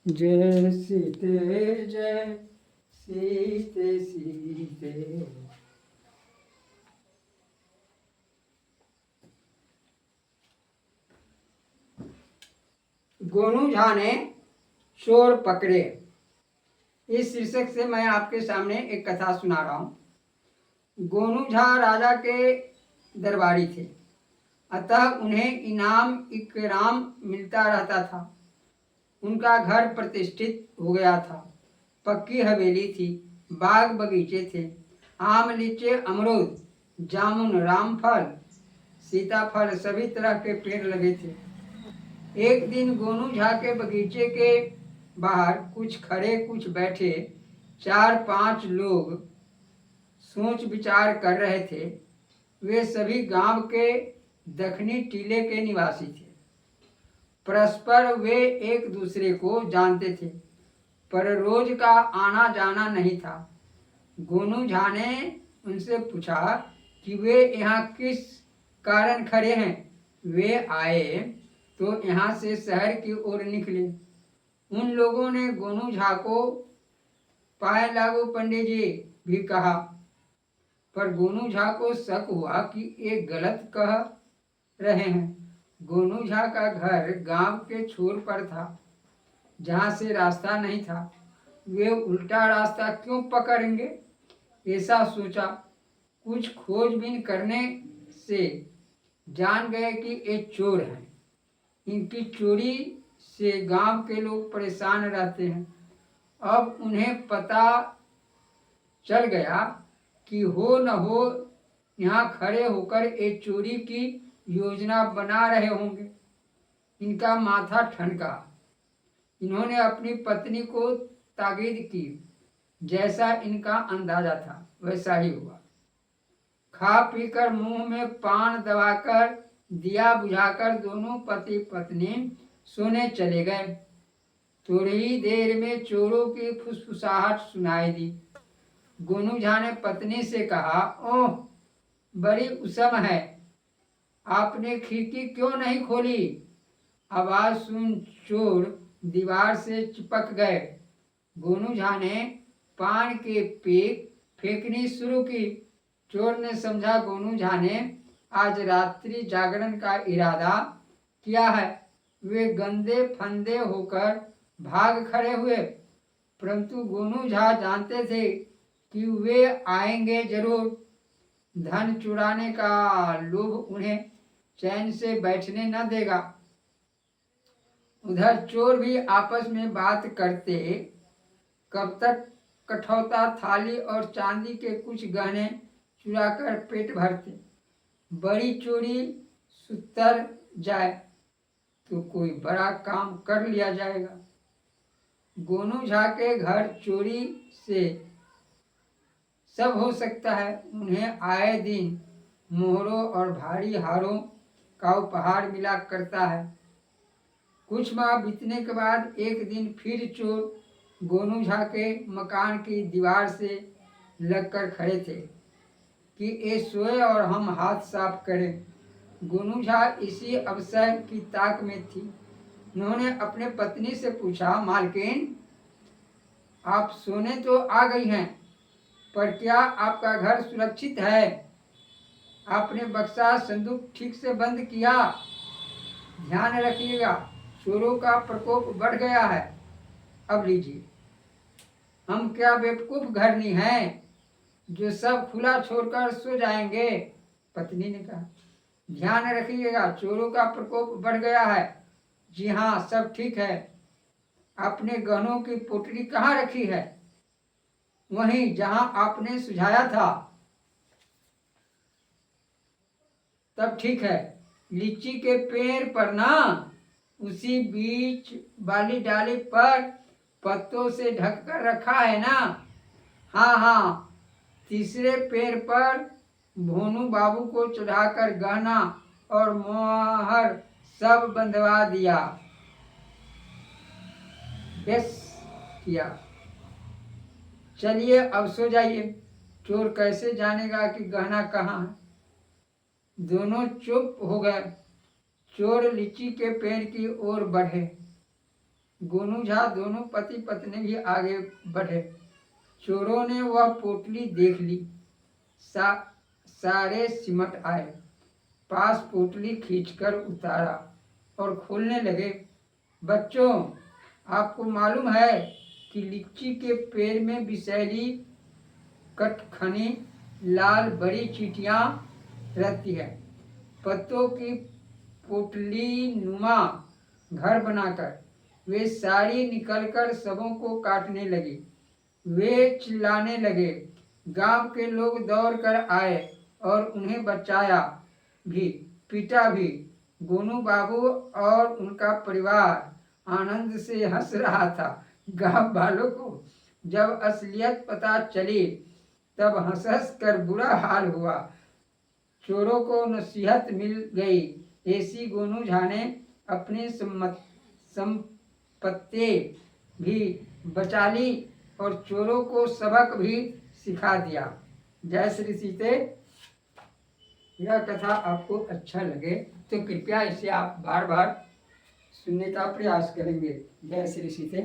जय सीते जय सीते सीते। गोनू झा ने चोर पकड़े। इस शीर्षक से मैं आपके सामने एक कथा सुना रहा हूँ। गोनू झा राजा के दरबारी थे, अतः उन्हें इनाम इकराम मिलता रहता था। उनका घर प्रतिष्ठित हो गया था, पक्की हवेली थी, बाग बगीचे थे, आम लीचे अमरूद जामुन रामफल सीताफल सभी तरह के पेड़ लगे थे। एक दिन गोनू झा के बगीचे के बाहर कुछ खड़े कुछ बैठे 4-5 लोग सोच विचार कर रहे थे। वे सभी गांव के दक्षिणी टीले के निवासी थे। परस्पर वे एक दूसरे को जानते थे, पर रोज का आना जाना नहीं था। गोनू झा ने उनसे पूछा कि वे यहाँ किस कारण खड़े हैं। वे आए तो यहाँ से शहर की ओर निकले। उन लोगों ने गोनू झा को पाए लागू पंडित जी भी कहा, पर गोनू झा को शक हुआ कि ये गलत कह रहे हैं। गोनू झा का घर गांव के छोर पर था, जहां से रास्ता नहीं था। वे उल्टा रास्ता क्यों पकड़ेंगे, ऐसा सोचा। कुछ खोजबीन करने से जान गए कि ये चोर हैं। इनकी चोरी से गांव के लोग परेशान रहते हैं। अब उन्हें पता चल गया कि हो न हो यहाँ खड़े होकर ये चोरी की योजना बना रहे होंगे। इनका माथा ठनका। इन्होंने अपनी पत्नी को ताकीद की। जैसा इनका अंदाजा था वैसा ही हुआ। खा पीकर मुंह में पान दबाकर दिया बुझाकर दोनों पति पत्नी सोने चले गए। थोड़ी देर में चोरों की फुसफुसाहट सुनाई दी। गोनू झा ने पत्नी से कहा, ओह बड़ी उसम है, आपने खिड़की क्यों नहीं खोली। आवाज सुन चोर दीवार से चिपक गए। गोनू झा ने पान के पेक फेंकनी शुरू की। चोर ने समझा गोनू झा ने आज रात्रि जागरण का इरादा किया है। वे गंदे फंदे होकर भाग खड़े हुए, परंतु गोनू झा जानते थे कि वे आएंगे जरूर। धन चुराने का लोभ उन्हें चैन से बैठने न देगा। उधर चोर भी आपस में बात करते, कब तक कठौता थाली और चांदी के कुछ गहने चुराकर पेट भरते। बड़ी चोरी सुतर जाए तो कोई बड़ा काम कर लिया जाएगा। गोनू झा के घर चोरी से सब हो सकता है। उन्हें आए दिन मोहरों और भारी हारों का उपहार मिला करता है। कुछ माह बीतने के बाद एक दिन फिर चोर गोनू झा के मकान की दीवार से लगकर खड़े थे कि ये सोए और हम हाथ साफ करें। गोनू झा इसी अवसर की ताक में थी। उन्होंने अपने पत्नी से पूछा, मालकिन आप सोने तो आ गई हैं, पर क्या आपका घर सुरक्षित है। आपने बक्सा संदूक ठीक से बंद किया। ध्यान रखिएगा, चोरों का प्रकोप बढ़ गया है। अब लीजिए, हम क्या बेवकूफ घरनी हैं जो सब खुला छोड़कर सो जाएंगे। पत्नी ने कहा, ध्यान रखिएगा, चोरों का प्रकोप बढ़ गया है। जी हाँ, सब ठीक है। आपने गहनों की पोटली कहाँ रखी है। वहीं जहां आपने सुझाया था। तब ठीक है। लीची के पेड़ पर ना, उसी बीच वाली डाली पर पत्तों से ढककर रखा है ना। हाँ हाँ, तीसरे पेड़ पर भोनू बाबू को चढ़ाकर गहना और मोहर सब बंधवा दिया। बेस किया। चलिए अब सो जाइए। चोर कैसे जानेगा कि गहना कहाँ है। दोनों चुप हो गए। चोर लीची के पेड़ की ओर बढ़े। गोनू झा दोनों पति पत्नी भी आगे बढ़े। चोरों ने वह पोटली देख ली। सारे सिमट आए, पास पोटली खींचकर उतारा और खोलने लगे। बच्चों, आपको मालूम है कि लीची के पेड़ में विषैली कटखनी लाल बड़ी चींटियां रहती है। पत्तों की पोटली नुमा घर बनाकर वे सारी निकलकर सबों को काटने लगी। वे चिल्लाने लगे। गांव के लोग दौड़ कर आए और उन्हें बचाया भी, पीटा भी। गोनू बाबू और उनका परिवार आनंद से हंस रहा था। गांव वालों को जब असलियत पता चली तब हंस हंस कर बुरा हाल हुआ। चोरों को नसीहत मिल गई। ऐसी गोनू झा ने अपनी संपत्ति भी बचा ली और चोरों को सबक भी सिखा दिया। जय श्री सीते। यह कथा आपको अच्छा लगे तो कृपया इसे आप बार बार सुनने का प्रयास करेंगे। जय श्री सीते।